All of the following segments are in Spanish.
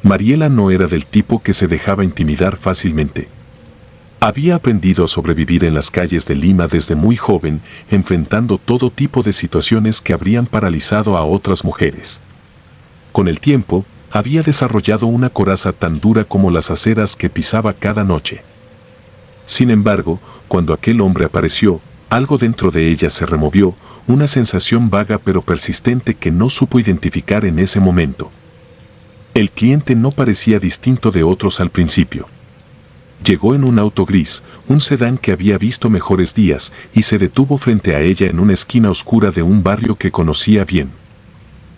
Mariela no era del tipo que se dejaba intimidar fácilmente. Había aprendido a sobrevivir en las calles de Lima desde muy joven, enfrentando todo tipo de situaciones que habrían paralizado a otras mujeres. Con el tiempo, había desarrollado una coraza tan dura como las aceras que pisaba cada noche. Sin embargo, cuando aquel hombre apareció, algo dentro de ella se removió, una sensación vaga pero persistente que no supo identificar en ese momento. El cliente no parecía distinto de otros al principio. Llegó en un auto gris, un sedán que había visto mejores días, y se detuvo frente a ella en una esquina oscura de un barrio que conocía bien.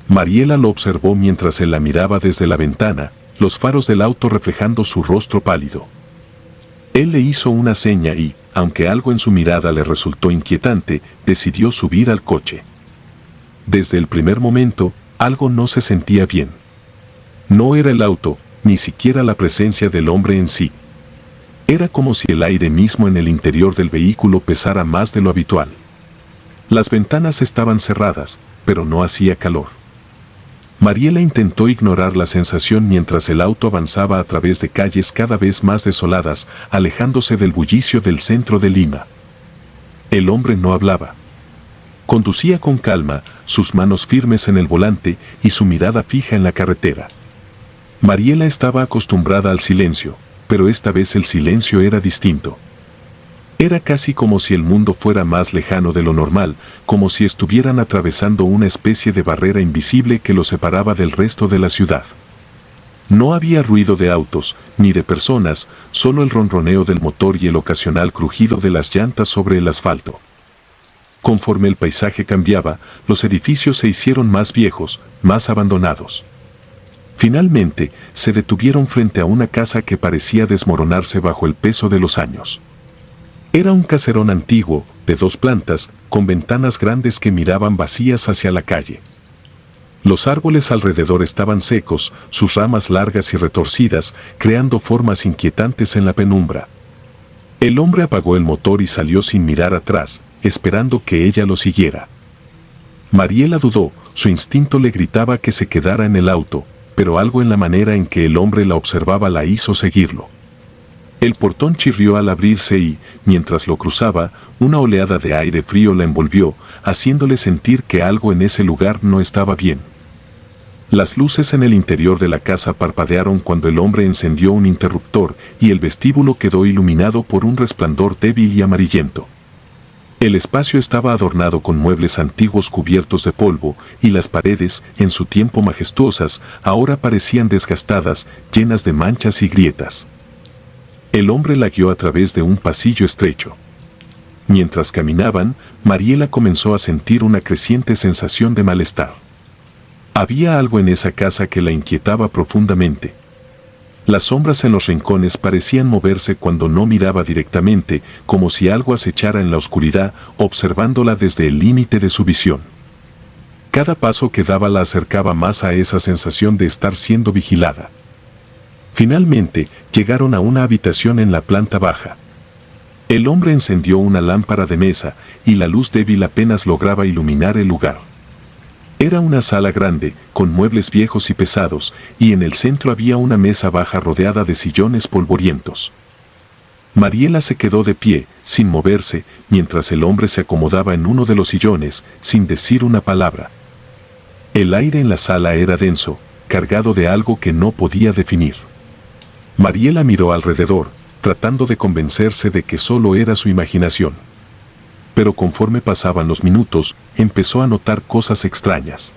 Mariela lo observó mientras él la miraba desde la ventana, los faros del auto reflejando su rostro pálido. Él le hizo una seña y, aunque algo en su mirada le resultó inquietante, decidió subir al coche. Desde el primer momento, algo no se sentía bien. No era el auto, ni siquiera la presencia del hombre en sí. Era como si el aire mismo en el interior del vehículo pesara más de lo habitual. Las ventanas estaban cerradas, pero no hacía calor. Mariela intentó ignorar la sensación mientras el auto avanzaba a través de calles cada vez más desoladas, alejándose del bullicio del centro de Lima. El hombre no hablaba. Conducía con calma, sus manos firmes en el volante y su mirada fija en la carretera. Mariela estaba acostumbrada al silencio, pero esta vez el silencio era distinto. Era casi como si el mundo fuera más lejano de lo normal, como si estuvieran atravesando una especie de barrera invisible que los separaba del resto de la ciudad. No había ruido de autos, ni de personas, solo el ronroneo del motor y el ocasional crujido de las llantas sobre el asfalto. Conforme el paisaje cambiaba, los edificios se hicieron más viejos, más abandonados. Finalmente, se detuvieron frente a una casa que parecía desmoronarse bajo el peso de los años. Era un caserón antiguo, de 2 plantas, con ventanas grandes que miraban vacías hacia la calle. Los árboles alrededor estaban secos, sus ramas largas y retorcidas, creando formas inquietantes en la penumbra. El hombre apagó el motor y salió sin mirar atrás, esperando que ella lo siguiera. Mariela dudó, su instinto le gritaba que se quedara en el auto, pero algo en la manera en que el hombre la observaba la hizo seguirlo. El portón chirrió al abrirse y, mientras lo cruzaba, una oleada de aire frío la envolvió, haciéndole sentir que algo en ese lugar no estaba bien. Las luces en el interior de la casa parpadearon cuando el hombre encendió un interruptor y el vestíbulo quedó iluminado por un resplandor débil y amarillento. El espacio estaba adornado con muebles antiguos cubiertos de polvo, y las paredes, en su tiempo majestuosas, ahora parecían desgastadas, llenas de manchas y grietas. El hombre la guió a través de un pasillo estrecho. Mientras caminaban, Mariela comenzó a sentir una creciente sensación de malestar. Había algo en esa casa que la inquietaba profundamente. Las sombras en los rincones parecían moverse cuando no miraba directamente, como si algo acechara en la oscuridad, observándola desde el límite de su visión. Cada paso que daba la acercaba más a esa sensación de estar siendo vigilada. Finalmente, llegaron a una habitación en la planta baja. El hombre encendió una lámpara de mesa, y la luz débil apenas lograba iluminar el lugar. Era una sala grande, con muebles viejos y pesados, y en el centro había una mesa baja rodeada de sillones polvorientos. Mariela se quedó de pie, sin moverse, mientras el hombre se acomodaba en uno de los sillones, sin decir una palabra. El aire en la sala era denso, cargado de algo que no podía definir. Mariela miró alrededor, tratando de convencerse de que solo era su imaginación. Pero conforme pasaban los minutos, empezó a notar cosas extrañas.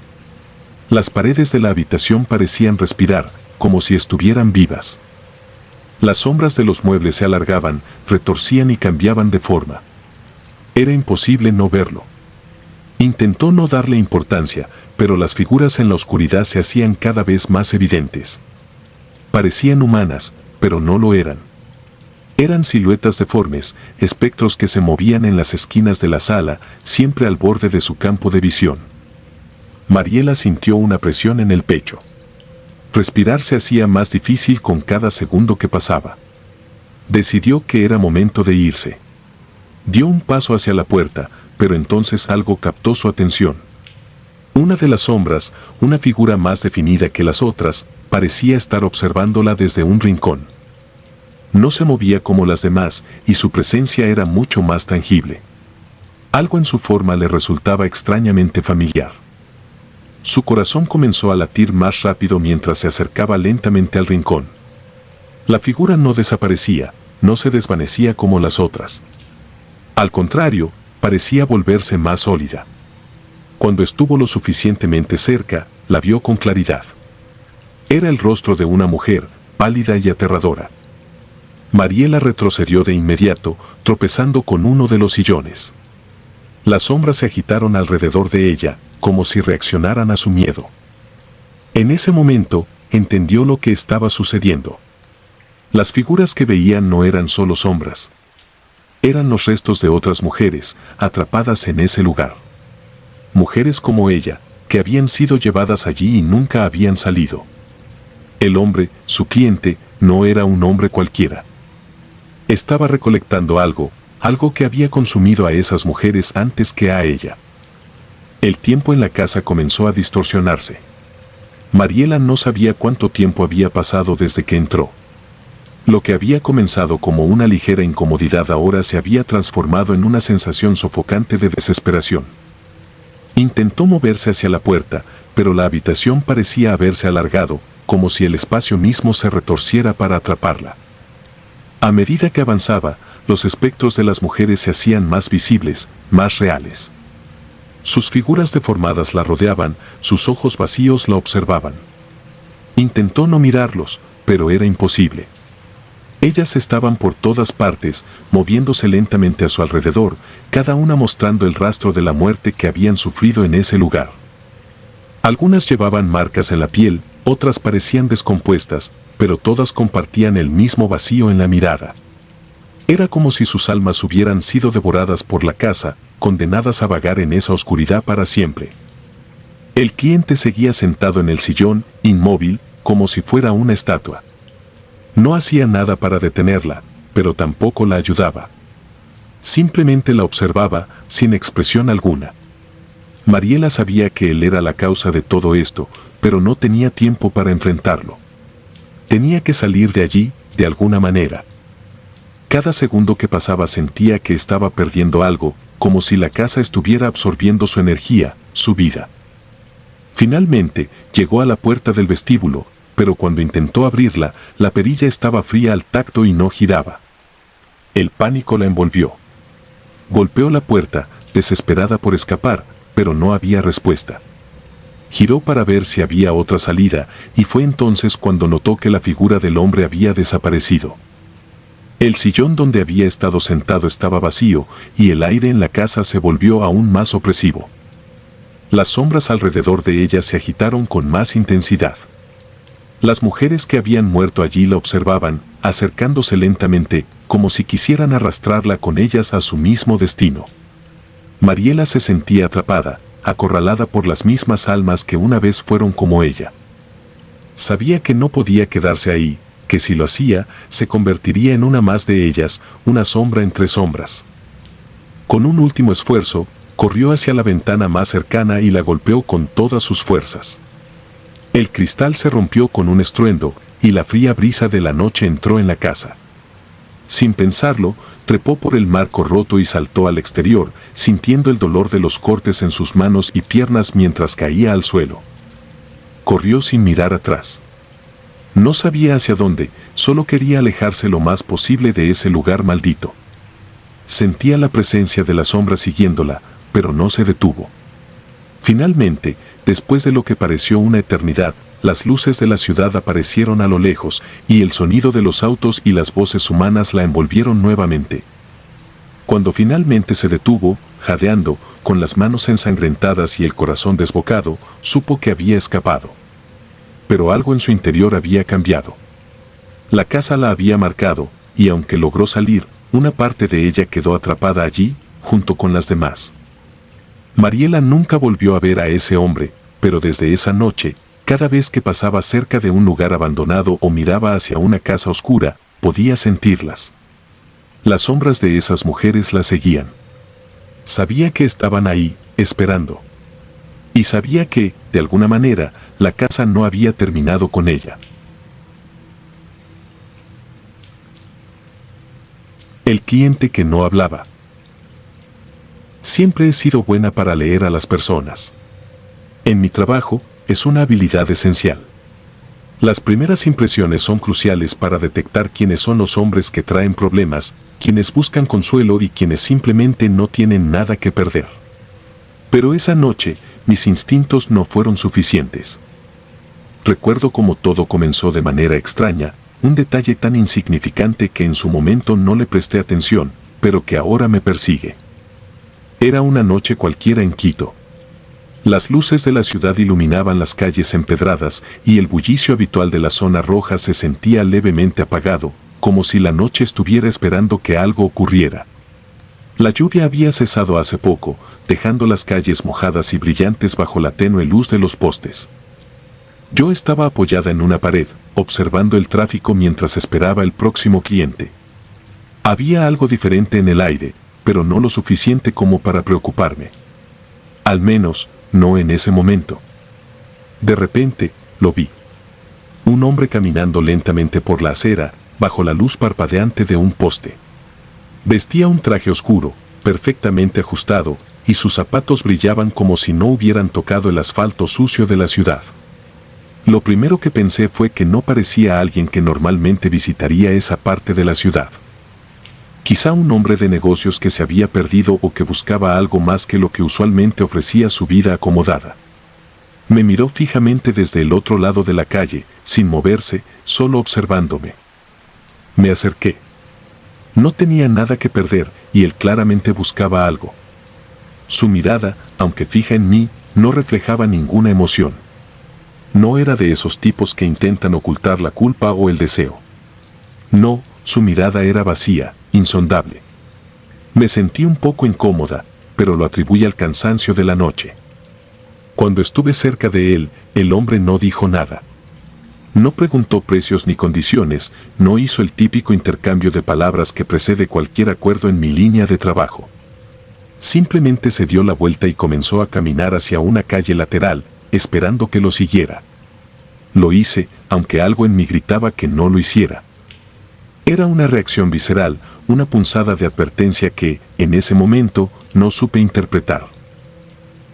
Las paredes de la habitación parecían respirar, como si estuvieran vivas. Las sombras de los muebles se alargaban, retorcían y cambiaban de forma. Era imposible no verlo. Intentó no darle importancia, pero las figuras en la oscuridad se hacían cada vez más evidentes. Parecían humanas, pero no lo eran. Eran siluetas deformes, espectros que se movían en las esquinas de la sala, siempre al borde de su campo de visión. Mariela sintió una presión en el pecho. Respirar se hacía más difícil con cada segundo que pasaba. Decidió que era momento de irse. Dio un paso hacia la puerta, pero entonces algo captó su atención. Una de las sombras, una figura más definida que las otras, parecía estar observándola desde un rincón. No se movía como las demás y su presencia era mucho más tangible. Algo en su forma le resultaba extrañamente familiar. Su corazón comenzó a latir más rápido mientras se acercaba lentamente al rincón. La figura no desaparecía, no se desvanecía como las otras. Al contrario, parecía volverse más sólida. Cuando estuvo lo suficientemente cerca, la vio con claridad. Era el rostro de una mujer, pálida y aterradora. Mariela retrocedió de inmediato, tropezando con uno de los sillones. Las sombras se agitaron alrededor de ella, como si reaccionaran a su miedo. En ese momento, entendió lo que estaba sucediendo. Las figuras que veían no eran solo sombras. Eran los restos de otras mujeres, atrapadas en ese lugar. Mujeres como ella, que habían sido llevadas allí y nunca habían salido. El hombre, su cliente, no era un hombre cualquiera. Estaba recolectando algo que había consumido a esas mujeres antes que a ella. El tiempo en la casa comenzó a distorsionarse. Mariela no sabía cuánto tiempo había pasado desde que entró. Lo que había comenzado como una ligera incomodidad ahora se había transformado en una sensación sofocante de desesperación. Intentó moverse hacia la puerta, pero la habitación parecía haberse alargado, como si el espacio mismo se retorciera para atraparla. A medida que avanzaba, los espectros de las mujeres se hacían más visibles, más reales. Sus figuras deformadas la rodeaban, sus ojos vacíos la observaban. Intentó no mirarlos, pero era imposible. Ellas estaban por todas partes, moviéndose lentamente a su alrededor, cada una mostrando el rastro de la muerte que habían sufrido en ese lugar. Algunas llevaban marcas en la piel, otras parecían descompuestas, pero todas compartían el mismo vacío en la mirada. Era como si sus almas hubieran sido devoradas por la casa, condenadas a vagar en esa oscuridad para siempre. El cliente seguía sentado en el sillón, inmóvil, como si fuera una estatua. No hacía nada para detenerla, pero tampoco la ayudaba. Simplemente la observaba, sin expresión alguna. Mariela sabía que él era la causa de todo esto, pero no tenía tiempo para enfrentarlo. Tenía que salir de allí, de alguna manera. Cada segundo que pasaba sentía que estaba perdiendo algo, como si la casa estuviera absorbiendo su energía, su vida. Finalmente, llegó a la puerta del vestíbulo, pero cuando intentó abrirla, la perilla estaba fría al tacto y no giraba. El pánico la envolvió. Golpeó la puerta, desesperada por escapar, pero no había respuesta. Giró para ver si había otra salida, y fue entonces cuando notó que la figura del hombre había desaparecido. El sillón donde había estado sentado estaba vacío, y el aire en la casa se volvió aún más opresivo. Las sombras alrededor de ella se agitaron con más intensidad. Las mujeres que habían muerto allí la observaban, acercándose lentamente, como si quisieran arrastrarla con ellas a su mismo destino. Mariela se sentía atrapada, acorralada por las mismas almas que una vez fueron como ella. Sabía que no podía quedarse ahí, que si lo hacía, se convertiría en una más de ellas, una sombra entre sombras. Con un último esfuerzo, corrió hacia la ventana más cercana y la golpeó con todas sus fuerzas. El cristal se rompió con un estruendo, y la fría brisa de la noche entró en la casa. Sin pensarlo, trepó por el marco roto y saltó al exterior, sintiendo el dolor de los cortes en sus manos y piernas mientras caía al suelo. Corrió sin mirar atrás. No sabía hacia dónde, solo quería alejarse lo más posible de ese lugar maldito. Sentía la presencia de la sombra siguiéndola, pero no se detuvo. Finalmente, después de lo que pareció una eternidad, las luces de la ciudad aparecieron a lo lejos, y el sonido de los autos y las voces humanas la envolvieron nuevamente. Cuando finalmente se detuvo, jadeando, con las manos ensangrentadas y el corazón desbocado, supo que había escapado. Pero algo en su interior había cambiado. La casa la había marcado, y aunque logró salir, una parte de ella quedó atrapada allí, junto con las demás. Mariela nunca volvió a ver a ese hombre, pero desde esa noche, cada vez que pasaba cerca de un lugar abandonado o miraba hacia una casa oscura, podía sentirlas. Las sombras de esas mujeres la seguían. Sabía que estaban ahí, esperando. Y sabía que, de alguna manera, la casa no había terminado con ella. El cliente que no hablaba. Siempre he sido buena para leer a las personas. En mi trabajo, es una habilidad esencial. Las primeras impresiones son cruciales para detectar quiénes son los hombres que traen problemas, quienes buscan consuelo y quienes simplemente no tienen nada que perder. Pero esa noche, mis instintos no fueron suficientes. Recuerdo cómo todo comenzó de manera extraña, un detalle tan insignificante que en su momento no le presté atención, pero que ahora me persigue. Era una noche cualquiera en Quito. Las luces de la ciudad iluminaban las calles empedradas y el bullicio habitual de la zona roja se sentía levemente apagado, como si la noche estuviera esperando que algo ocurriera. La lluvia había cesado hace poco, dejando las calles mojadas y brillantes bajo la tenue luz de los postes. Yo estaba apoyada en una pared, observando el tráfico mientras esperaba el próximo cliente. Había algo diferente en el aire, pero no lo suficiente como para preocuparme. Al menos, no en ese momento. De repente, lo vi. Un hombre caminando lentamente por la acera, bajo la luz parpadeante de un poste. Vestía un traje oscuro, perfectamente ajustado, y sus zapatos brillaban como si no hubieran tocado el asfalto sucio de la ciudad. Lo primero que pensé fue que no parecía alguien que normalmente visitaría esa parte de la ciudad. Quizá un hombre de negocios que se había perdido o que buscaba algo más que lo que usualmente ofrecía su vida acomodada. Me miró fijamente desde el otro lado de la calle, sin moverse, solo observándome. Me acerqué. No tenía nada que perder, y él claramente buscaba algo. Su mirada, aunque fija en mí, no reflejaba ninguna emoción. No era de esos tipos que intentan ocultar la culpa o el deseo. No, su mirada era vacía, insondable. Me sentí un poco incómoda, pero lo atribuí al cansancio de la noche. Cuando estuve cerca de él, el hombre no dijo nada. No preguntó precios ni condiciones, no hizo el típico intercambio de palabras que precede cualquier acuerdo en mi línea de trabajo. Simplemente se dio la vuelta y comenzó a caminar hacia una calle lateral, esperando que lo siguiera. Lo hice, aunque algo en mí gritaba que no lo hiciera. Era una reacción visceral, una punzada de advertencia que, en ese momento, no supe interpretar.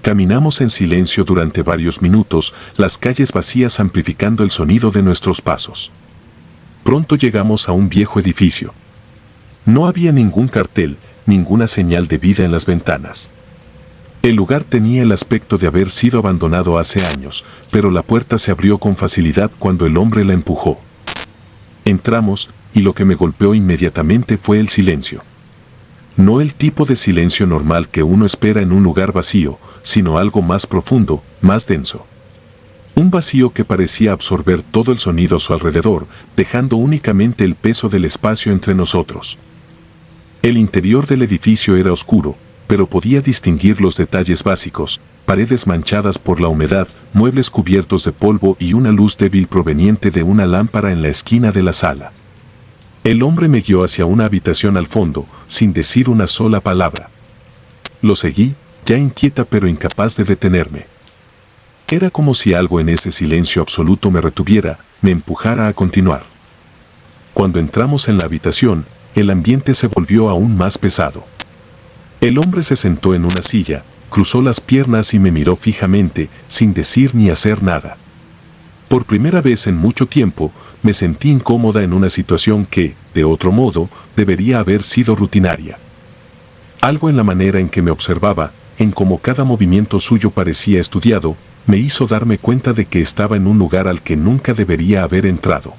Caminamos en silencio durante varios minutos, las calles vacías amplificando el sonido de nuestros pasos. Pronto llegamos a un viejo edificio. No había ningún cartel, ninguna señal de vida en las ventanas. El lugar tenía el aspecto de haber sido abandonado hace años, pero la puerta se abrió con facilidad cuando el hombre la empujó. Entramos, y lo que me golpeó inmediatamente fue el silencio. No el tipo de silencio normal que uno espera en un lugar vacío, sino algo más profundo, más denso. Un vacío que parecía absorber todo el sonido a su alrededor, dejando únicamente el peso del espacio entre nosotros. El interior del edificio era oscuro, pero podía distinguir los detalles básicos, paredes manchadas por la humedad, muebles cubiertos de polvo y una luz débil proveniente de una lámpara en la esquina de la sala. El hombre me guió hacia una habitación al fondo, sin decir una sola palabra. Lo seguí, ya inquieta pero incapaz de detenerme. Era como si algo en ese silencio absoluto me retuviera, me empujara a continuar. Cuando entramos en la habitación, el ambiente se volvió aún más pesado. El hombre se sentó en una silla, cruzó las piernas y me miró fijamente, sin decir ni hacer nada. Por primera vez en mucho tiempo, me sentí incómoda en una situación que, de otro modo, debería haber sido rutinaria. Algo en la manera en que me observaba, en cómo cada movimiento suyo parecía estudiado, me hizo darme cuenta de que estaba en un lugar al que nunca debería haber entrado.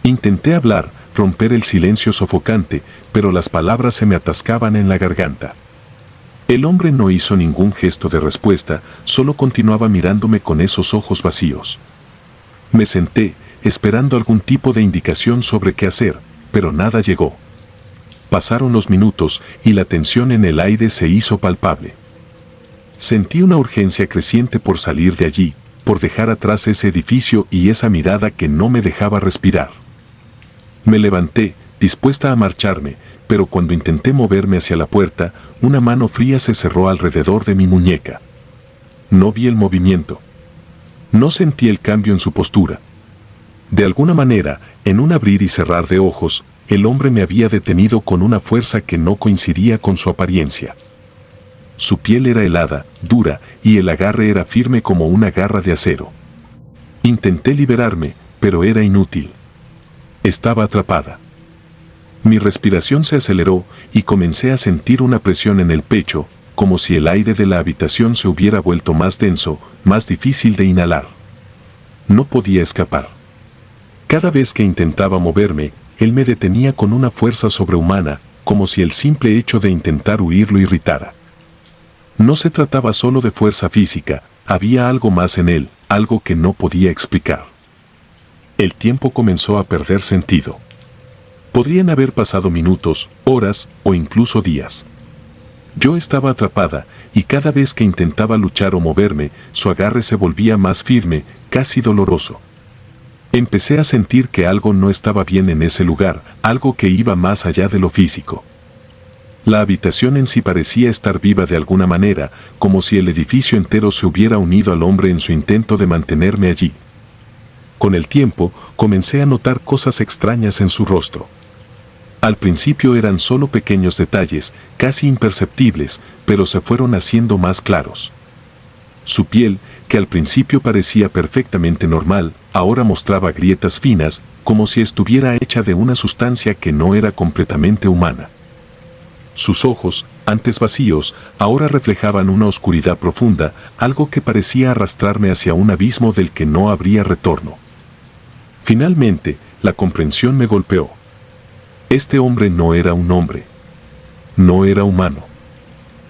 Intenté hablar, romper el silencio sofocante, pero las palabras se me atascaban en la garganta. El hombre no hizo ningún gesto de respuesta, solo continuaba mirándome con esos ojos vacíos. Me senté, esperando algún tipo de indicación sobre qué hacer, pero nada llegó. Pasaron los minutos y la tensión en el aire se hizo palpable. Sentí una urgencia creciente por salir de allí, por dejar atrás ese edificio y esa mirada que no me dejaba respirar. Me levanté, dispuesta a marcharme, pero cuando intenté moverme hacia la puerta, una mano fría se cerró alrededor de mi muñeca. No vi el movimiento. No sentí el cambio en su postura. De alguna manera, en un abrir y cerrar de ojos, el hombre me había detenido con una fuerza que no coincidía con su apariencia. Su piel era helada, dura, y el agarre era firme como una garra de acero. Intenté liberarme, pero era inútil. Estaba atrapada. Mi respiración se aceleró y comencé a sentir una presión en el pecho, como si el aire de la habitación se hubiera vuelto más denso, más difícil de inhalar. No podía escapar. Cada vez que intentaba moverme, él me detenía con una fuerza sobrehumana, como si el simple hecho de intentar huir lo irritara. No se trataba solo de fuerza física, había algo más en él, algo que no podía explicar. El tiempo comenzó a perder sentido. Podrían haber pasado minutos, horas o incluso días. Yo estaba atrapada, y cada vez que intentaba luchar o moverme, su agarre se volvía más firme, casi doloroso. Empecé a sentir que algo no estaba bien en ese lugar, algo que iba más allá de lo físico. La habitación en sí parecía estar viva de alguna manera, como si el edificio entero se hubiera unido al hombre en su intento de mantenerme allí. Con el tiempo, comencé a notar cosas extrañas en su rostro. Al principio eran solo pequeños detalles, casi imperceptibles, pero se fueron haciendo más claros. Su piel, que al principio parecía perfectamente normal, ahora mostraba grietas finas, como si estuviera hecha de una sustancia que no era completamente humana. Sus ojos, antes vacíos, ahora reflejaban una oscuridad profunda, algo que parecía arrastrarme hacia un abismo del que no habría retorno. Finalmente, la comprensión me golpeó. Este hombre no era un hombre. No era humano.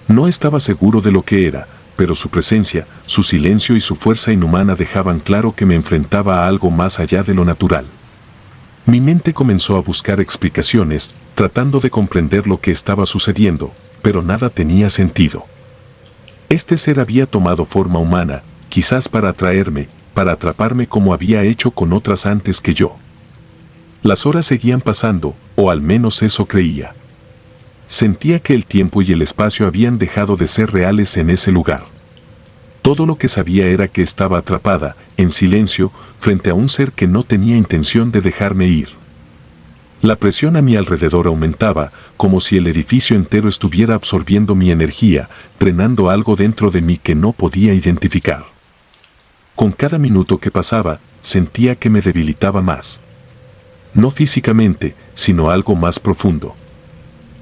No estaba seguro de lo que era, pero su presencia, su silencio y su fuerza inhumana dejaban claro que me enfrentaba a algo más allá de lo natural. Mi mente comenzó a buscar explicaciones, tratando de comprender lo que estaba sucediendo, pero nada tenía sentido. Este ser había tomado forma humana, quizás para atraerme, para atraparme como había hecho con otras antes que yo. Las horas seguían pasando, o al menos eso creía. Sentía que el tiempo y el espacio habían dejado de ser reales en ese lugar. Todo lo que sabía era que estaba atrapada, en silencio, frente a un ser que no tenía intención de dejarme ir. La presión a mi alrededor aumentaba, como si el edificio entero estuviera absorbiendo mi energía, drenando algo dentro de mí que no podía identificar. Con cada minuto que pasaba, sentía que me debilitaba más. No físicamente, sino algo más profundo.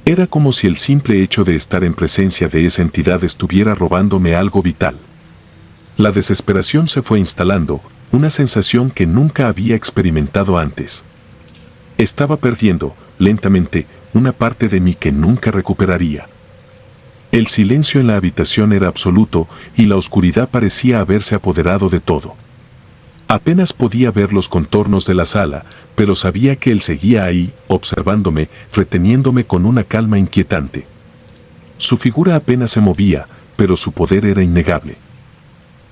Era como si el simple hecho de estar en presencia de esa entidad estuviera robándome algo vital. La desesperación se fue instalando, una sensación que nunca había experimentado antes. Estaba perdiendo, lentamente, una parte de mí que nunca recuperaría. El silencio en la habitación era absoluto y la oscuridad parecía haberse apoderado de todo. Apenas podía ver los contornos de la sala, pero sabía que él seguía ahí, observándome, reteniéndome con una calma inquietante. Su figura apenas se movía, pero su poder era innegable.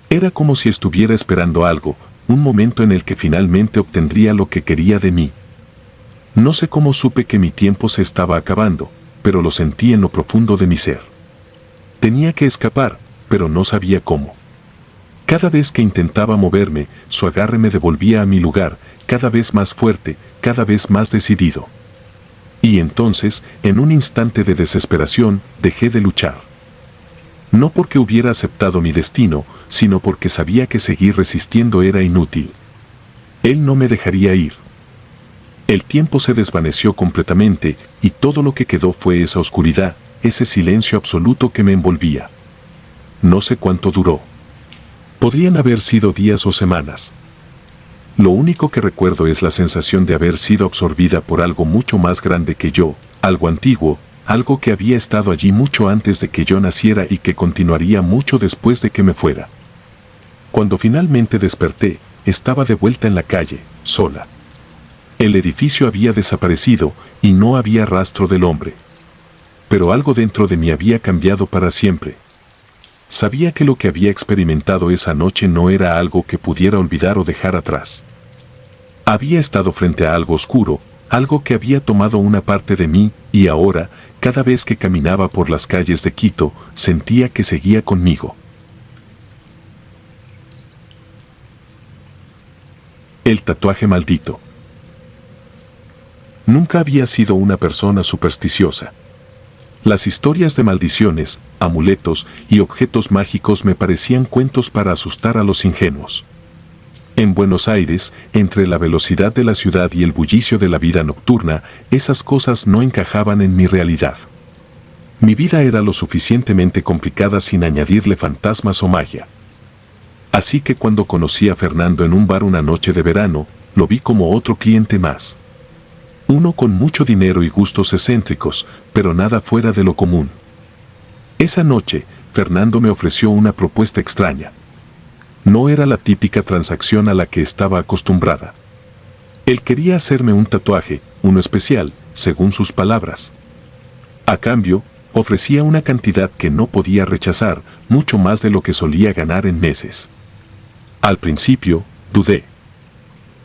Era como si estuviera esperando algo, un momento en el que finalmente obtendría lo que quería de mí. No sé cómo supe que mi tiempo se estaba acabando, pero lo sentí en lo profundo de mi ser. Tenía que escapar, pero no sabía cómo. Cada vez que intentaba moverme, su agarre me devolvía a mi lugar, cada vez más fuerte, cada vez más decidido. Y entonces, en un instante de desesperación, dejé de luchar. No porque hubiera aceptado mi destino, sino porque sabía que seguir resistiendo era inútil. Él no me dejaría ir. El tiempo se desvaneció completamente, y todo lo que quedó fue esa oscuridad, ese silencio absoluto que me envolvía. No sé cuánto duró. Podrían haber sido días o semanas. Lo único que recuerdo es la sensación de haber sido absorbida por algo mucho más grande que yo, algo antiguo, algo que había estado allí mucho antes de que yo naciera y que continuaría mucho después de que me fuera. Cuando finalmente desperté, estaba de vuelta en la calle, sola. El edificio había desaparecido y no había rastro del hombre. Pero algo dentro de mí había cambiado para siempre. Sabía que lo que había experimentado esa noche no era algo que pudiera olvidar o dejar atrás. Había estado frente a algo oscuro, algo que había tomado una parte de mí, y ahora, cada vez que caminaba por las calles de Quito, sentía que seguía conmigo. El tatuaje maldito. Nunca había sido una persona supersticiosa. Las historias de maldiciones, amuletos y objetos mágicos me parecían cuentos para asustar a los ingenuos. En Buenos Aires, entre la velocidad de la ciudad y el bullicio de la vida nocturna, esas cosas no encajaban en mi realidad. Mi vida era lo suficientemente complicada sin añadirle fantasmas o magia. Así que cuando conocí a Fernando en un bar una noche de verano, lo vi como otro cliente más. Uno con mucho dinero y gustos excéntricos, pero nada fuera de lo común. Esa noche, Fernando me ofreció una propuesta extraña. No era la típica transacción a la que estaba acostumbrada. Él quería hacerme un tatuaje, uno especial, según sus palabras. A cambio, ofrecía una cantidad que no podía rechazar, mucho más de lo que solía ganar en meses. Al principio, dudé.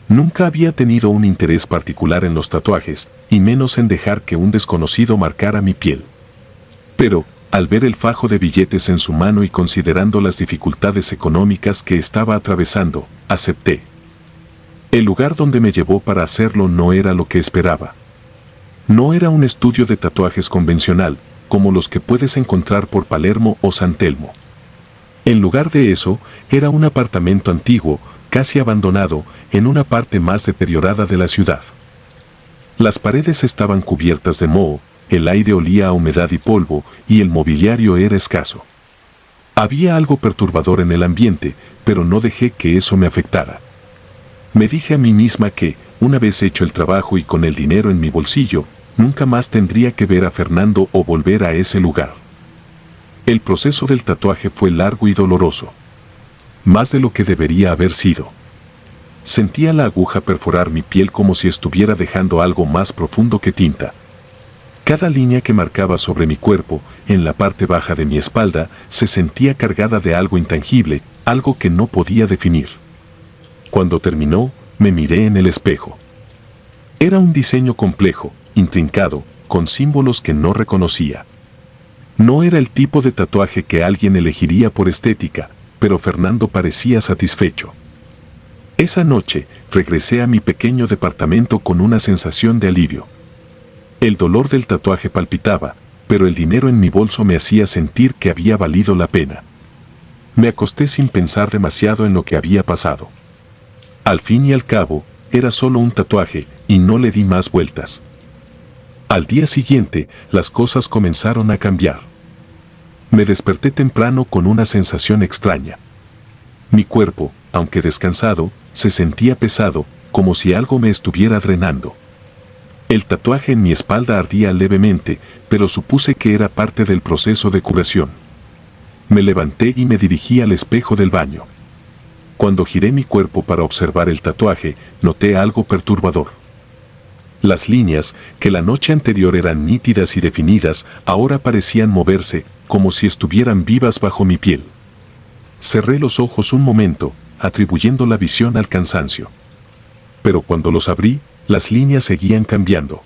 Nunca había tenido un interés particular en los tatuajes, y menos en dejar que un desconocido marcara mi piel. Pero, al ver el fajo de billetes en su mano y considerando las dificultades económicas que estaba atravesando, acepté. El lugar donde me llevó para hacerlo no era lo que esperaba. No era un estudio de tatuajes convencional, como los que puedes encontrar por Palermo o San Telmo. En lugar de eso, era un apartamento antiguo, casi abandonado, en una parte más deteriorada de la ciudad. Las paredes estaban cubiertas de moho, el aire olía a humedad y polvo, y el mobiliario era escaso. Había algo perturbador en el ambiente, pero no dejé que eso me afectara. Me dije a mí misma que, una vez hecho el trabajo y con el dinero en mi bolsillo, nunca más tendría que ver a Fernando o volver a ese lugar. El proceso del tatuaje fue largo y doloroso. Más de lo que debería haber sido. Sentía la aguja perforar mi piel como si estuviera dejando algo más profundo que tinta. Cada línea que marcaba sobre mi cuerpo, en la parte baja de mi espalda, se sentía cargada de algo intangible, algo que no podía definir. Cuando terminó, me miré en el espejo. Era un diseño complejo, intrincado, con símbolos que no reconocía. No era el tipo de tatuaje que alguien elegiría por estética, pero Fernando parecía satisfecho. Esa noche, regresé a mi pequeño departamento con una sensación de alivio. El dolor del tatuaje palpitaba, pero el dinero en mi bolso me hacía sentir que había valido la pena. Me acosté sin pensar demasiado en lo que había pasado. Al fin y al cabo, era solo un tatuaje, y no le di más vueltas. Al día siguiente, las cosas comenzaron a cambiar. Me desperté temprano con una sensación extraña. Mi cuerpo, aunque descansado, se sentía pesado, como si algo me estuviera drenando. El tatuaje en mi espalda ardía levemente, pero supuse que era parte del proceso de curación. Me levanté y me dirigí al espejo del baño. Cuando giré mi cuerpo para observar el tatuaje, noté algo perturbador. Las líneas, que la noche anterior eran nítidas y definidas, ahora parecían moverse, como si estuvieran vivas bajo mi piel. Cerré los ojos un momento, atribuyendo la visión al cansancio. Pero cuando los abrí, las líneas seguían cambiando.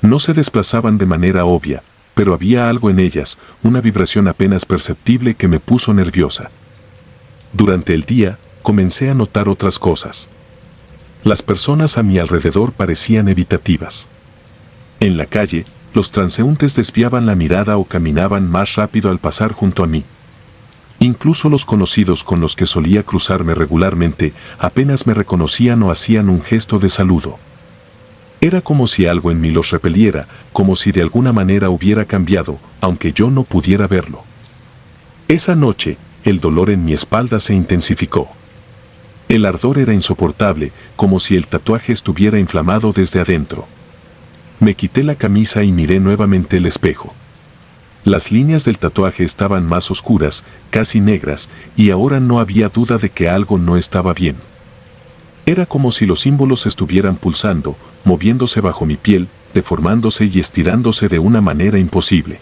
No se desplazaban de manera obvia, pero había algo en ellas, una vibración apenas perceptible que me puso nerviosa. Durante el día, comencé a notar otras cosas. Las personas a mi alrededor parecían evitativas. En la calle, los transeúntes desviaban la mirada o caminaban más rápido al pasar junto a mí. Incluso los conocidos con los que solía cruzarme regularmente apenas me reconocían o hacían un gesto de saludo. Era como si algo en mí los repeliera, como si de alguna manera hubiera cambiado, aunque yo no pudiera verlo. Esa noche, el dolor en mi espalda se intensificó. El ardor era insoportable, como si el tatuaje estuviera inflamado desde adentro. Me quité la camisa y miré nuevamente el espejo. Las líneas del tatuaje estaban más oscuras, casi negras, y ahora no había duda de que algo no estaba bien. Era como si los símbolos estuvieran pulsando, moviéndose bajo mi piel, deformándose y estirándose de una manera imposible.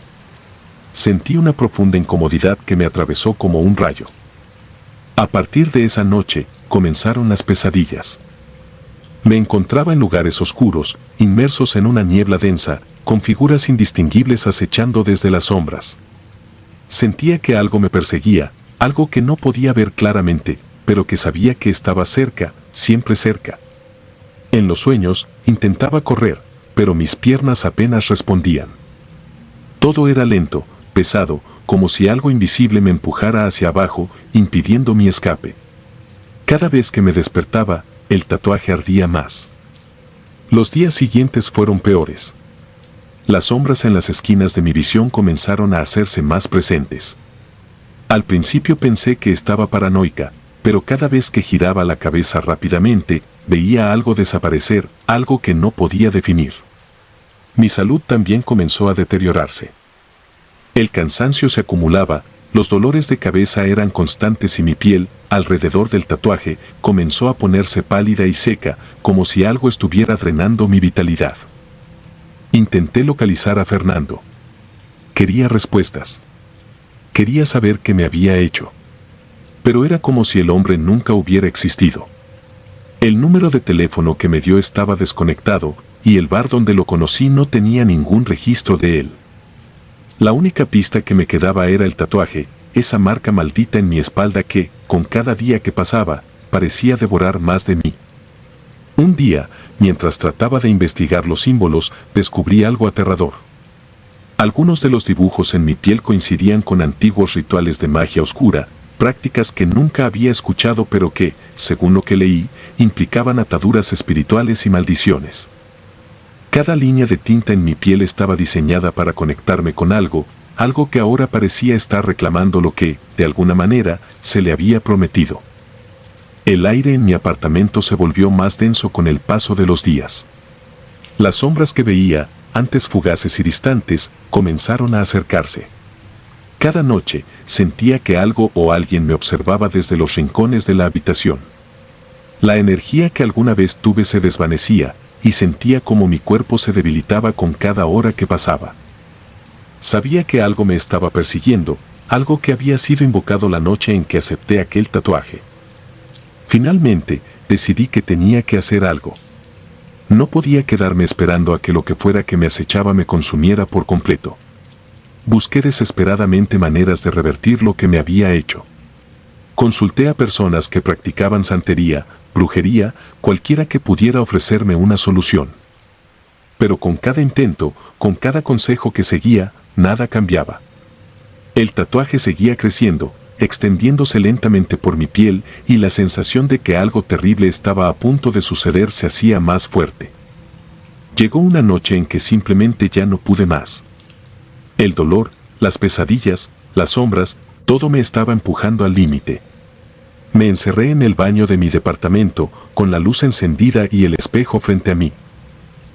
Sentí una profunda incomodidad que me atravesó como un rayo. A partir de esa noche, comenzaron las pesadillas. Me encontraba en lugares oscuros, inmersos en una niebla densa, con figuras indistinguibles acechando desde las sombras. Sentía que algo me perseguía, algo que no podía ver claramente, pero que sabía que estaba cerca, siempre cerca. En los sueños, intentaba correr, pero mis piernas apenas respondían. Todo era lento, pesado, como si algo invisible me empujara hacia abajo, impidiendo mi escape. Cada vez que me despertaba, el tatuaje ardía más. Los días siguientes fueron peores. Las sombras en las esquinas de mi visión comenzaron a hacerse más presentes. Al principio pensé que estaba paranoica, pero cada vez que giraba la cabeza rápidamente, veía algo desaparecer, algo que no podía definir. Mi salud también comenzó a deteriorarse. El cansancio se acumulaba, los dolores de cabeza eran constantes y mi piel, alrededor del tatuaje, comenzó a ponerse pálida y seca, como si algo estuviera drenando mi vitalidad. Intenté localizar a Fernando. Quería respuestas. Quería saber qué me había hecho. Pero era como si el hombre nunca hubiera existido. El número de teléfono que me dio estaba desconectado, y el bar donde lo conocí no tenía ningún registro de él. La única pista que me quedaba era el tatuaje, esa marca maldita en mi espalda que, con cada día que pasaba, parecía devorar más de mí. Un día, mientras trataba de investigar los símbolos, descubrí algo aterrador. Algunos de los dibujos en mi piel coincidían con antiguos rituales de magia oscura, prácticas que nunca había escuchado pero que, según lo que leí, implicaban ataduras espirituales y maldiciones. Cada línea de tinta en mi piel estaba diseñada para conectarme con algo, algo que ahora parecía estar reclamando lo que, de alguna manera, se le había prometido. El aire en mi apartamento se volvió más denso con el paso de los días. Las sombras que veía, antes fugaces y distantes, comenzaron a acercarse. Cada noche sentía que algo o alguien me observaba desde los rincones de la habitación. La energía que alguna vez tuve se desvanecía, y sentía como mi cuerpo se debilitaba con cada hora que pasaba. Sabía que algo me estaba persiguiendo, algo que había sido invocado la noche en que acepté aquel tatuaje. Finalmente, decidí que tenía que hacer algo. No podía quedarme esperando a que lo que fuera que me acechaba me consumiera por completo. Busqué desesperadamente maneras de revertir lo que me había hecho. Consulté a personas que practicaban santería, brujería, cualquiera que pudiera ofrecerme una solución. Pero con cada intento, con cada consejo que seguía, nada cambiaba. El tatuaje seguía creciendo, extendiéndose lentamente por mi piel y la sensación de que algo terrible estaba a punto de suceder se hacía más fuerte. Llegó una noche en que simplemente ya no pude más. El dolor, las pesadillas, las sombras, todo me estaba empujando al límite. Me encerré en el baño de mi departamento, con la luz encendida y el espejo frente a mí.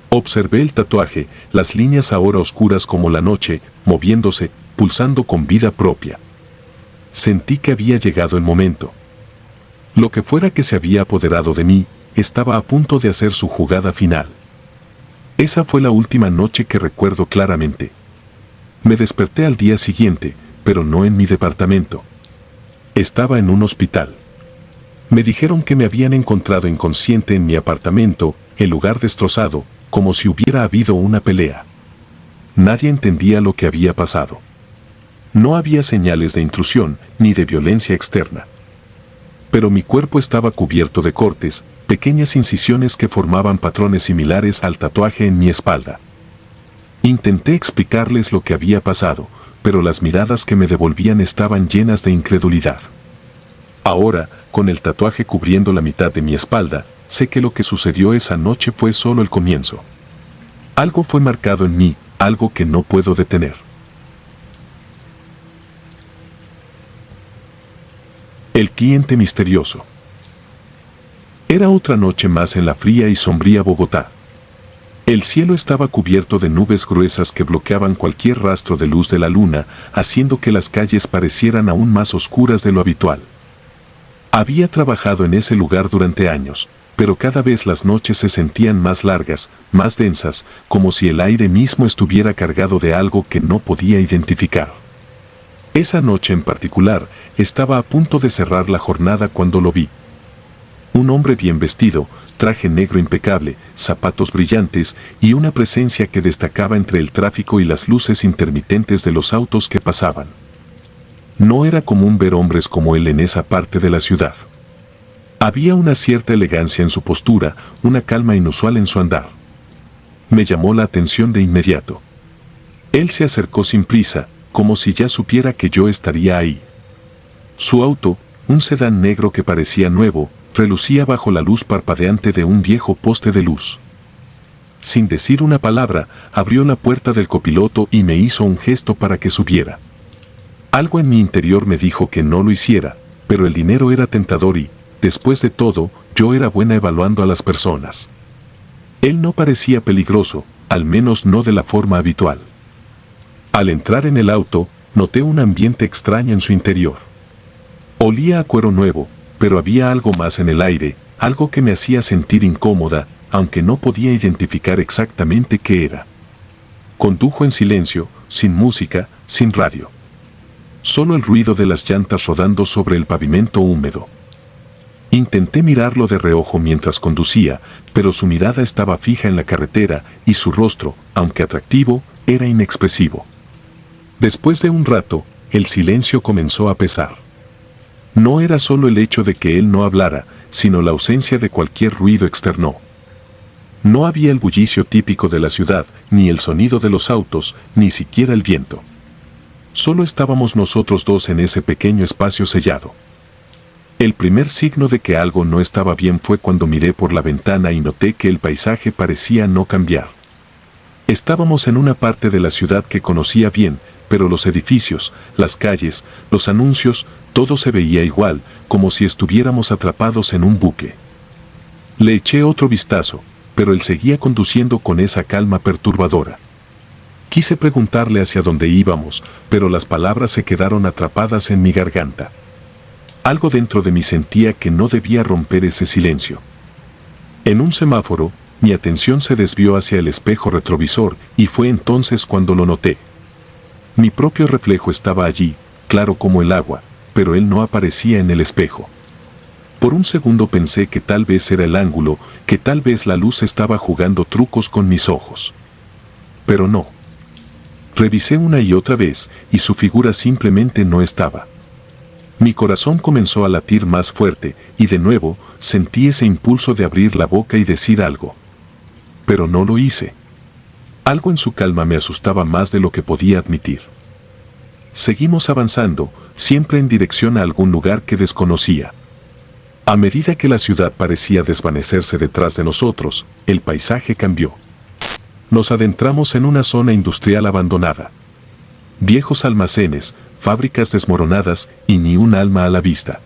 Observé el tatuaje, las líneas ahora oscuras como la noche, moviéndose, pulsando con vida propia. Sentí que había llegado el momento. Lo que fuera que se había apoderado de mí, estaba a punto de hacer su jugada final. Esa fue la última noche que recuerdo claramente. Me desperté al día siguiente, pero no en mi departamento. Estaba en un hospital. Me dijeron que me habían encontrado inconsciente en mi apartamento, el lugar destrozado, como si hubiera habido una pelea. Nadie entendía lo que había pasado. No había señales de intrusión ni de violencia externa. Pero mi cuerpo estaba cubierto de cortes, pequeñas incisiones que formaban patrones similares al tatuaje en mi espalda. Intenté explicarles lo que había pasado, pero las miradas que me devolvían estaban llenas de incredulidad. Ahora, con el tatuaje cubriendo la mitad de mi espalda, sé que lo que sucedió esa noche fue solo el comienzo. Algo fue marcado en mí, algo que no puedo detener. El cliente misterioso. Era otra noche más en la fría y sombría Bogotá. El cielo estaba cubierto de nubes gruesas que bloqueaban cualquier rastro de luz de la luna, haciendo que las calles parecieran aún más oscuras de lo habitual. Había trabajado en ese lugar durante años, pero cada vez las noches se sentían más largas, más densas, como si el aire mismo estuviera cargado de algo que no podía identificar. Esa noche en particular, estaba a punto de cerrar la jornada cuando lo vi. Un hombre bien vestido, traje negro impecable, zapatos brillantes y una presencia que destacaba entre el tráfico y las luces intermitentes de los autos que pasaban. No era común ver hombres como él en esa parte de la ciudad. Había una cierta elegancia en su postura, una calma inusual en su andar. Me llamó la atención de inmediato. Él se acercó sin prisa, como si ya supiera que yo estaría ahí. Su auto, un sedán negro que parecía nuevo, relucía bajo la luz parpadeante de un viejo poste de luz. Sin decir una palabra, abrió la puerta del copiloto y me hizo un gesto para que subiera. Algo en mi interior me dijo que no lo hiciera, pero el dinero era tentador y, después de todo, yo era buena evaluando a las personas. Él no parecía peligroso, al menos no de la forma habitual. Al entrar en el auto, noté un ambiente extraño en su interior. Olía a cuero nuevo, pero había algo más en el aire, algo que me hacía sentir incómoda, aunque no podía identificar exactamente qué era. Condujo en silencio, sin música, sin radio. Solo el ruido de las llantas rodando sobre el pavimento húmedo. Intenté mirarlo de reojo mientras conducía, pero su mirada estaba fija en la carretera y su rostro, aunque atractivo, era inexpresivo. Después de un rato, el silencio comenzó a pesar. No era solo el hecho de que él no hablara, sino la ausencia de cualquier ruido externo. No había el bullicio típico de la ciudad, ni el sonido de los autos, ni siquiera el viento. Solo estábamos nosotros dos en ese pequeño espacio sellado. El primer signo de que algo no estaba bien fue cuando miré por la ventana y noté que el paisaje parecía no cambiar. Estábamos en una parte de la ciudad que conocía bien, pero los edificios, las calles, los anuncios, todo se veía igual, como si estuviéramos atrapados en un bucle. Le eché otro vistazo, pero él seguía conduciendo con esa calma perturbadora. Quise preguntarle hacia dónde íbamos, pero las palabras se quedaron atrapadas en mi garganta. Algo dentro de mí sentía que no debía romper ese silencio. En un semáforo, mi atención se desvió hacia el espejo retrovisor y fue entonces cuando lo noté. Mi propio reflejo estaba allí, claro como el agua, pero él no aparecía en el espejo. Por un segundo pensé que tal vez era el ángulo, que tal vez la luz estaba jugando trucos con mis ojos. Pero no. Revisé una y otra vez, y su figura simplemente no estaba. Mi corazón comenzó a latir más fuerte, y de nuevo, sentí ese impulso de abrir la boca y decir algo. Pero no lo hice. Algo en su calma me asustaba más de lo que podía admitir. Seguimos avanzando, siempre en dirección a algún lugar que desconocía. A medida que la ciudad parecía desvanecerse detrás de nosotros, el paisaje cambió. Nos adentramos en una zona industrial abandonada. Viejos almacenes, fábricas desmoronadas y ni un alma a la vista.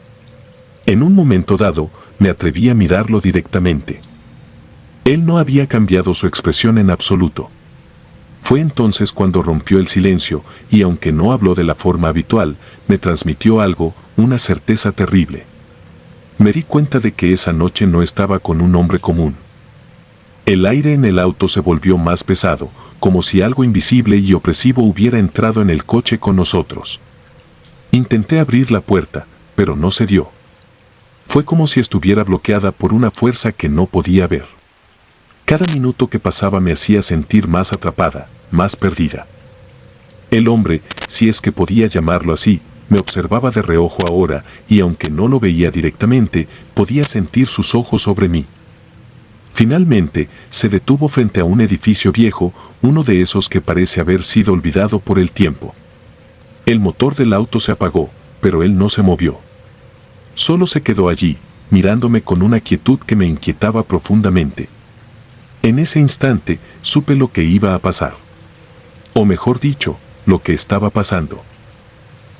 En un momento dado, me atreví a mirarlo directamente. Él no había cambiado su expresión en absoluto. Fue entonces cuando rompió el silencio y aunque no habló de la forma habitual, me transmitió algo, una certeza terrible. Me di cuenta de que esa noche no estaba con un hombre común. El aire en el auto se volvió más pesado, como si algo invisible y opresivo hubiera entrado en el coche con nosotros. Intenté abrir la puerta, pero no se dio. Fue como si estuviera bloqueada por una fuerza que no podía ver. Cada minuto que pasaba me hacía sentir más atrapada, más perdida. El hombre, si es que podía llamarlo así, me observaba de reojo ahora, y aunque no lo veía directamente, podía sentir sus ojos sobre mí. Finalmente, se detuvo frente a un edificio viejo, uno de esos que parece haber sido olvidado por el tiempo. El motor del auto se apagó, pero él no se movió. Solo se quedó allí, mirándome con una quietud que me inquietaba profundamente. En ese instante, supe lo que iba a pasar. O mejor dicho, lo que estaba pasando.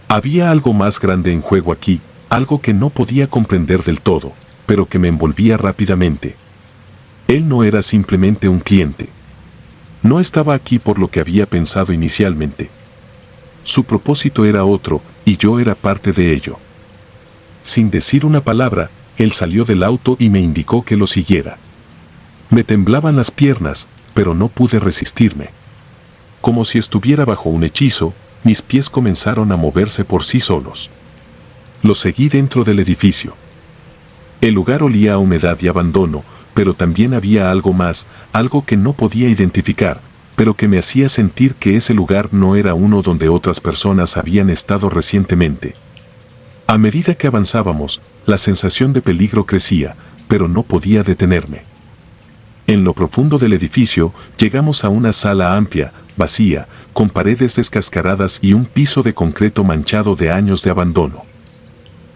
Había algo más grande en juego aquí, algo que no podía comprender del todo, pero que me envolvía rápidamente. Él no era simplemente un cliente. No estaba aquí por lo que había pensado inicialmente. Su propósito era otro, y yo era parte de ello. Sin decir una palabra, él salió del auto y me indicó que lo siguiera. Me temblaban las piernas, pero no pude resistirme. Como si estuviera bajo un hechizo, mis pies comenzaron a moverse por sí solos. Lo seguí dentro del edificio. El lugar olía a humedad y abandono, pero también había algo más, algo que no podía identificar, pero que me hacía sentir que ese lugar no era uno donde otras personas habían estado recientemente. A medida que avanzábamos, la sensación de peligro crecía, pero no podía detenerme. En lo profundo del edificio, llegamos a una sala amplia, vacía, con paredes descascaradas y un piso de concreto manchado de años de abandono.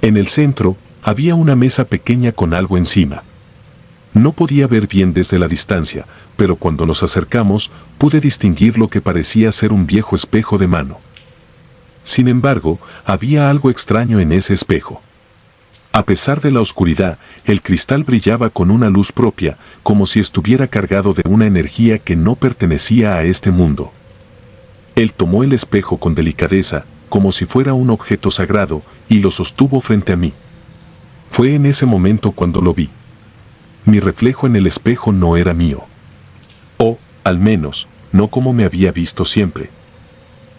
En el centro, había una mesa pequeña con algo encima. No podía ver bien desde la distancia, pero cuando nos acercamos, pude distinguir lo que parecía ser un viejo espejo de mano. Sin embargo, había algo extraño en ese espejo. A pesar de la oscuridad, el cristal brillaba con una luz propia, como si estuviera cargado de una energía que no pertenecía a este mundo. Él tomó el espejo con delicadeza, como si fuera un objeto sagrado, y lo sostuvo frente a mí. Fue en ese momento cuando lo vi. Mi reflejo en el espejo no era mío. O, al menos, no como me había visto siempre.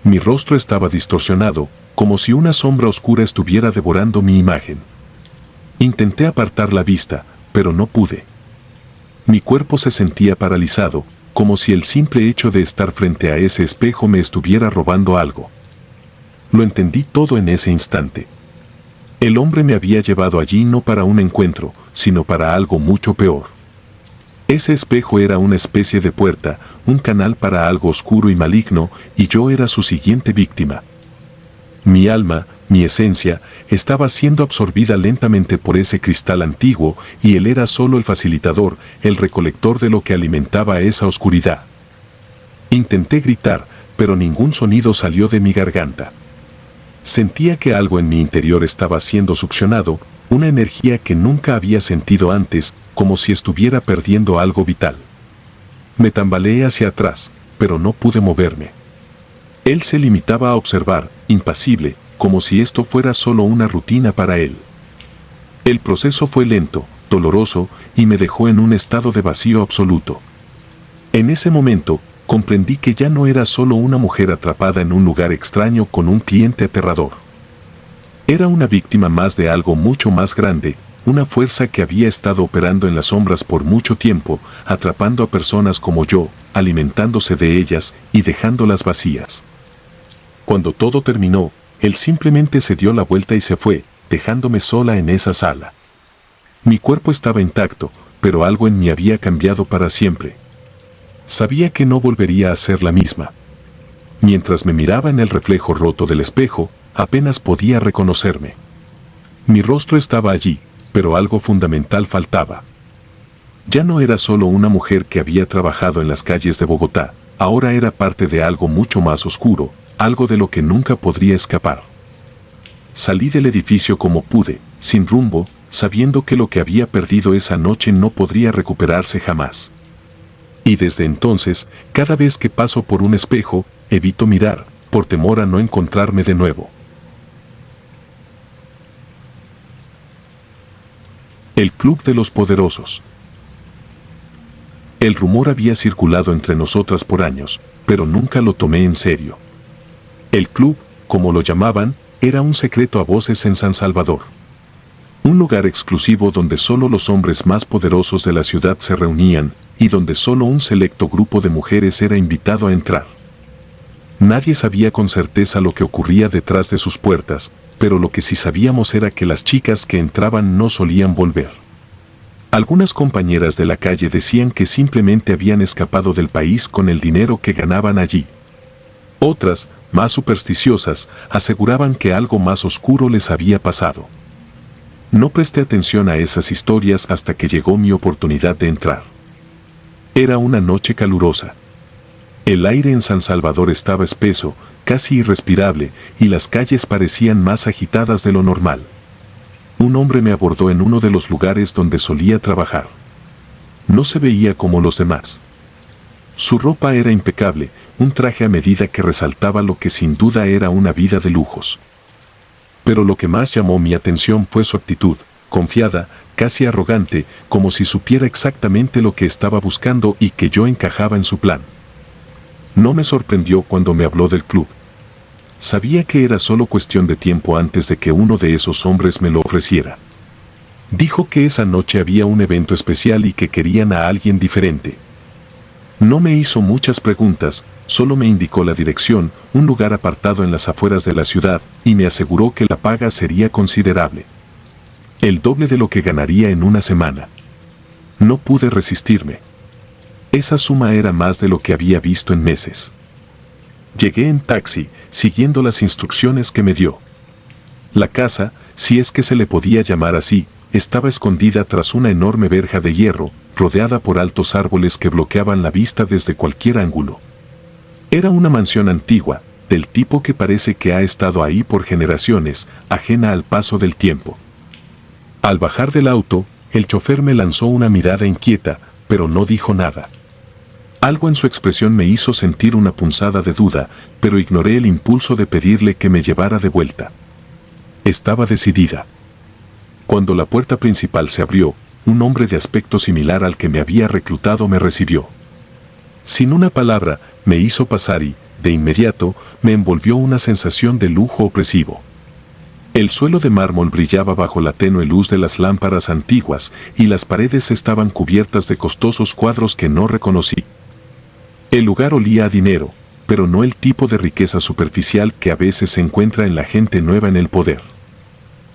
Mi rostro estaba distorsionado, como si una sombra oscura estuviera devorando mi imagen. Intenté apartar la vista, pero no pude. Mi cuerpo se sentía paralizado, como si el simple hecho de estar frente a ese espejo me estuviera robando algo. Lo entendí todo en ese instante. El hombre me había llevado allí no para un encuentro, sino para algo mucho peor. Ese espejo era una especie de puerta, un canal para algo oscuro y maligno, y yo era su siguiente víctima. Mi alma, mi esencia, estaba siendo absorbida lentamente por ese cristal antiguo, y él era solo el facilitador, el recolector de lo que alimentaba esa oscuridad. Intenté gritar, pero ningún sonido salió de mi garganta. Sentía que algo en mi interior estaba siendo succionado, una energía que nunca había sentido antes, como si estuviera perdiendo algo vital. Me tambaleé hacia atrás, pero no pude moverme. Él se limitaba a observar, impasible, como si esto fuera solo una rutina para él. El proceso fue lento, doloroso, y me dejó en un estado de vacío absoluto. En ese momento, comprendí que ya no era solo una mujer atrapada en un lugar extraño con un cliente aterrador. Era una víctima más de algo mucho más grande, una fuerza que había estado operando en las sombras por mucho tiempo, atrapando a personas como yo, alimentándose de ellas y dejándolas vacías. Cuando todo terminó, él simplemente se dio la vuelta y se fue, dejándome sola en esa sala. Mi cuerpo estaba intacto, pero algo en mí había cambiado para siempre. Sabía que no volvería a ser la misma. Mientras me miraba en el reflejo roto del espejo, apenas podía reconocerme. Mi rostro estaba allí, pero algo fundamental faltaba. Ya no era solo una mujer que había trabajado en las calles de Bogotá, ahora era parte de algo mucho más oscuro, algo de lo que nunca podría escapar. Salí del edificio como pude, sin rumbo, sabiendo que lo que había perdido esa noche no podría recuperarse jamás. Y desde entonces, cada vez que paso por un espejo, evito mirar, por temor a no encontrarme de nuevo. El Club de los Poderosos. El rumor había circulado entre nosotras por años, pero nunca lo tomé en serio. El club, como lo llamaban, era un secreto a voces en San Salvador. Un lugar exclusivo donde solo los hombres más poderosos de la ciudad se reunían y donde solo un selecto grupo de mujeres era invitado a entrar. Nadie sabía con certeza lo que ocurría detrás de sus puertas, pero lo que sí sabíamos era que las chicas que entraban no solían volver. Algunas compañeras de la calle decían que simplemente habían escapado del país con el dinero que ganaban allí. Otras, más supersticiosas, aseguraban que algo más oscuro les había pasado. No presté atención a esas historias hasta que llegó mi oportunidad de entrar. Era una noche calurosa. El aire en San Salvador estaba espeso, casi irrespirable, y las calles parecían más agitadas de lo normal. Un hombre me abordó en uno de los lugares donde solía trabajar. No se veía como los demás. Su ropa era impecable, un traje a medida que resaltaba lo que sin duda era una vida de lujos. Pero lo que más llamó mi atención fue su actitud, confiada, casi arrogante, como si supiera exactamente lo que estaba buscando y que yo encajaba en su plan. No me sorprendió cuando me habló del club. Sabía que era solo cuestión de tiempo antes de que uno de esos hombres me lo ofreciera. Dijo que esa noche había un evento especial y que querían a alguien diferente. No me hizo muchas preguntas, solo me indicó la dirección, un lugar apartado en las afueras de la ciudad, y me aseguró que la paga sería considerable. El doble de lo que ganaría en una semana. No pude resistirme. Esa suma era más de lo que había visto en meses. Llegué en taxi, siguiendo las instrucciones que me dio. La casa, si es que se le podía llamar así, estaba escondida tras una enorme verja de hierro, rodeada por altos árboles que bloqueaban la vista desde cualquier ángulo. Era una mansión antigua, del tipo que parece que ha estado ahí por generaciones, ajena al paso del tiempo. Al bajar del auto, el chofer me lanzó una mirada inquieta, pero no dijo nada. Algo en su expresión me hizo sentir una punzada de duda, pero ignoré el impulso de pedirle que me llevara de vuelta. Estaba decidida. Cuando la puerta principal se abrió, un hombre de aspecto similar al que me había reclutado me recibió. Sin una palabra, me hizo pasar y, de inmediato, me envolvió una sensación de lujo opresivo. El suelo de mármol brillaba bajo la tenue luz de las lámparas antiguas y las paredes estaban cubiertas de costosos cuadros que no reconocí. El lugar olía a dinero, pero no el tipo de riqueza superficial que a veces se encuentra en la gente nueva en el poder.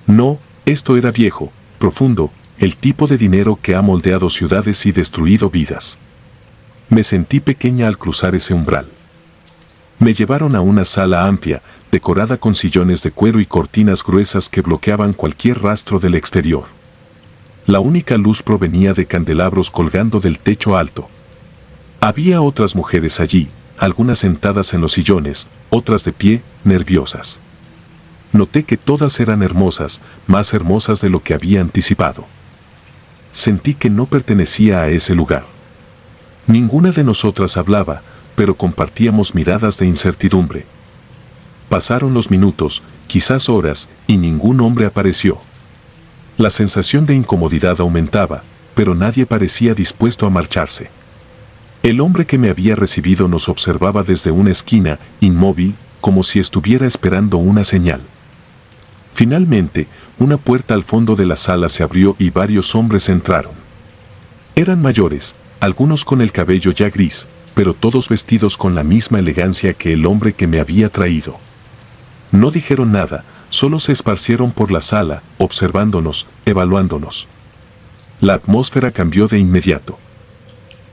No, esto era viejo, profundo, el tipo de dinero que ha moldeado ciudades y destruido vidas. Me sentí pequeña al cruzar ese umbral. Me llevaron a una sala amplia, decorada con sillones de cuero y cortinas gruesas que bloqueaban cualquier rastro del exterior. La única luz provenía de candelabros colgando del techo alto. Había otras mujeres allí, algunas sentadas en los sillones, otras de pie, nerviosas. Noté que todas eran hermosas, más hermosas de lo que había anticipado. Sentí que no pertenecía a ese lugar. Ninguna de nosotras hablaba, pero compartíamos miradas de incertidumbre. Pasaron los minutos, quizás horas, y ningún hombre apareció. La sensación de incomodidad aumentaba, pero nadie parecía dispuesto a marcharse. El hombre que me había recibido nos observaba desde una esquina, inmóvil, como si estuviera esperando una señal. Finalmente, una puerta al fondo de la sala se abrió y varios hombres entraron. Eran mayores, algunos con el cabello ya gris, pero todos vestidos con la misma elegancia que el hombre que me había traído. No dijeron nada, solo se esparcieron por la sala, observándonos, evaluándonos. La atmósfera cambió de inmediato.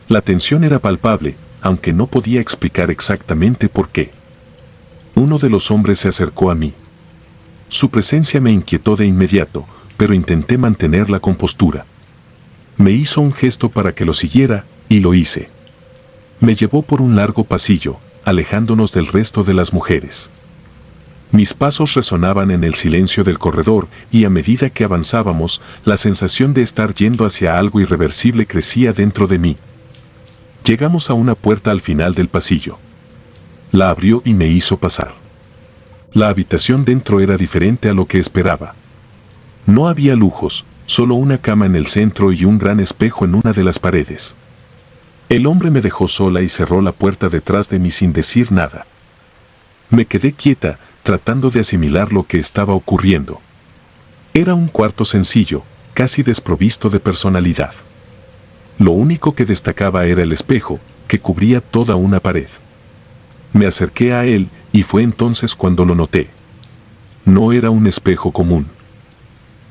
La tensión era palpable, aunque no podía explicar exactamente por qué. Uno de los hombres se acercó a mí. Su presencia me inquietó de inmediato, pero intenté mantener la compostura. Me hizo un gesto para que lo siguiera, y lo hice. Me llevó por un largo pasillo, alejándonos del resto de las mujeres. Mis pasos resonaban en el silencio del corredor y a medida que avanzábamos, la sensación de estar yendo hacia algo irreversible crecía dentro de mí. Llegamos a una puerta al final del pasillo. La abrió y me hizo pasar. La habitación dentro era diferente a lo que esperaba. No había lujos, solo una cama en el centro y un gran espejo en una de las paredes. El hombre me dejó sola y cerró la puerta detrás de mí sin decir nada. Me quedé quieta, tratando de asimilar lo que estaba ocurriendo. Era un cuarto sencillo, casi desprovisto de personalidad. Lo único que destacaba era el espejo, que cubría toda una pared. Me acerqué a él y fue entonces cuando lo noté. No era un espejo común.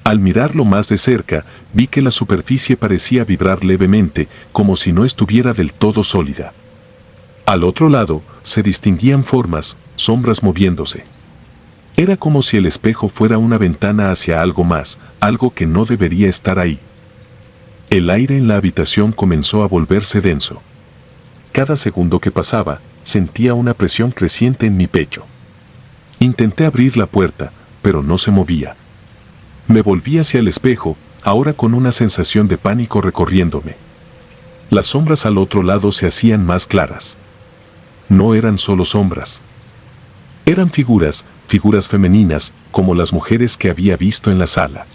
Al mirarlo más de cerca, vi que la superficie parecía vibrar levemente, como si no estuviera del todo sólida. Al otro lado, se distinguían formas, sombras moviéndose. Era como si el espejo fuera una ventana hacia algo más, algo que no debería estar ahí. El aire en la habitación comenzó a volverse denso. Cada segundo que pasaba, sentía una presión creciente en mi pecho. Intenté abrir la puerta, pero no se movía. Me volví hacia el espejo, ahora con una sensación de pánico recorriéndome. Las sombras al otro lado se hacían más claras. No eran solo sombras. Eran figuras femeninas, como las mujeres que había visto en la sala.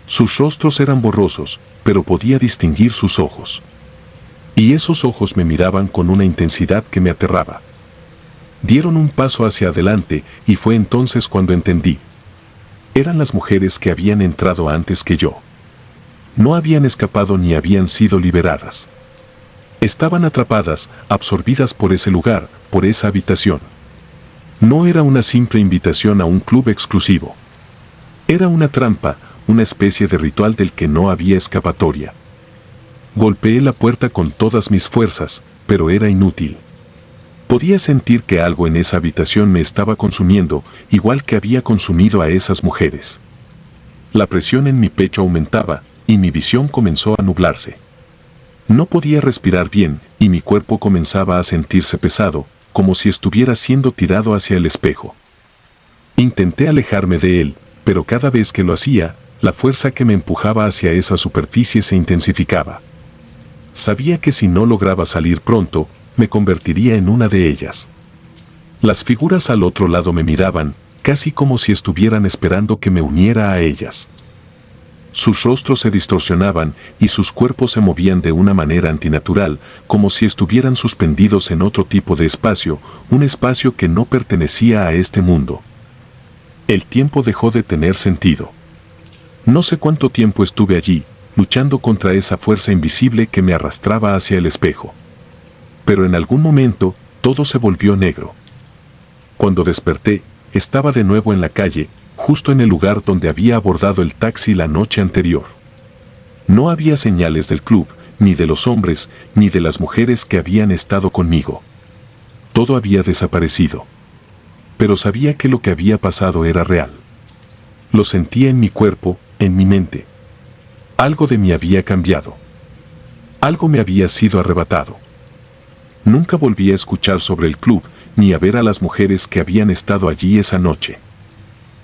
Sus rostros eran borrosos, pero podía distinguir sus ojos. Y esos ojos me miraban con una intensidad que me aterraba. Dieron un paso hacia adelante y fue entonces cuando entendí. Eran las mujeres que habían entrado antes que yo. No habían escapado ni habían sido liberadas. Estaban atrapadas, absorbidas por ese lugar, por esa habitación. No era una simple invitación a un club exclusivo. Era una trampa, una especie de ritual del que no había escapatoria. Golpeé la puerta con todas mis fuerzas, pero era inútil. Podía sentir que algo en esa habitación me estaba consumiendo, igual que había consumido a esas mujeres. La presión en mi pecho aumentaba, y mi visión comenzó a nublarse. No podía respirar bien, y mi cuerpo comenzaba a sentirse pesado, como si estuviera siendo tirado hacia el espejo. Intenté alejarme de él, pero cada vez que lo hacía, la fuerza que me empujaba hacia esa superficie se intensificaba. Sabía que si no lograba salir pronto, me convertiría en una de ellas. Las figuras al otro lado me miraban, casi como si estuvieran esperando que me uniera a ellas. Sus rostros se distorsionaban y sus cuerpos se movían de una manera antinatural, como si estuvieran suspendidos en otro tipo de espacio, un espacio que no pertenecía a este mundo. El tiempo dejó de tener sentido. No sé cuánto tiempo estuve allí, luchando contra esa fuerza invisible que me arrastraba hacia el espejo. Pero en algún momento, todo se volvió negro. Cuando desperté, estaba de nuevo en la calle, justo en el lugar donde había abordado el taxi la noche anterior. No había señales del club, ni de los hombres, ni de las mujeres que habían estado conmigo. Todo había desaparecido. Pero sabía que lo que había pasado era real. Lo sentía en mi cuerpo, en mi mente. Algo de mí había cambiado. Algo me había sido arrebatado. Nunca volví a escuchar sobre el club, ni a ver a las mujeres que habían estado allí esa noche.